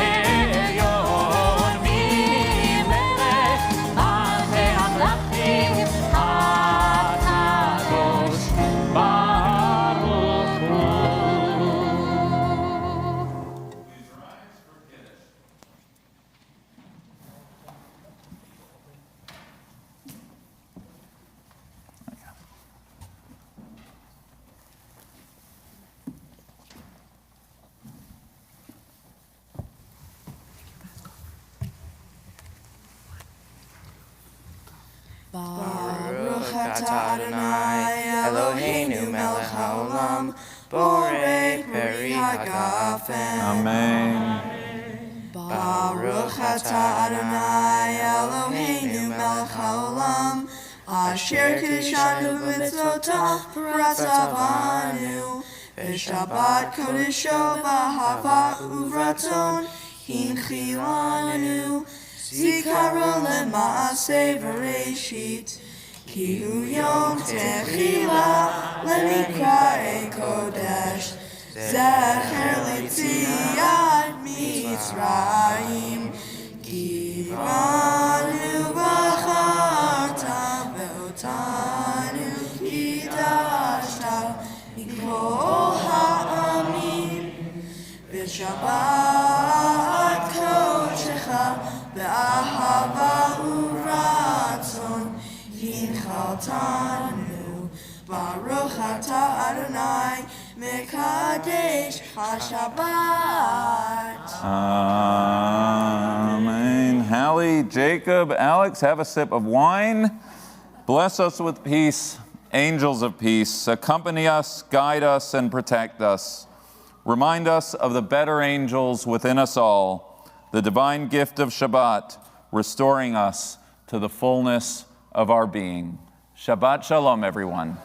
Elyon, Mimech Ma'aseh Hamlachim, HaKadosh Baruch Hu. Baruch atah Adonai Eloheinu melech haolam borei peri hagafen. Amen. Baruch atah Adonai Eloheinu melech haolam asher kiddushanu b'mitzvotav v'ratzavanu v'shabbat kodesho b'ahava uvratzon hinchilanu zikaron lema'aseh v'reishit ki hu yom techila lemikra'e kodesh zecher l'tziat mitzrayim kiranu b'charta ve'otanu kidashta mikol ha'amim v'shabbat kodeshecha be'ahava uratzon hinchaltanu Baruch atah Adonai mekadesh hashabbat. Amen. Hallie, Jacob, Alex, have a sip of wine. Bless us with peace, angels of peace. Accompany us, guide us, and protect us. Remind us of the better angels within us all, the divine gift of Shabbat, restoring us to the fullness of our being. Shabbat Shalom, everyone.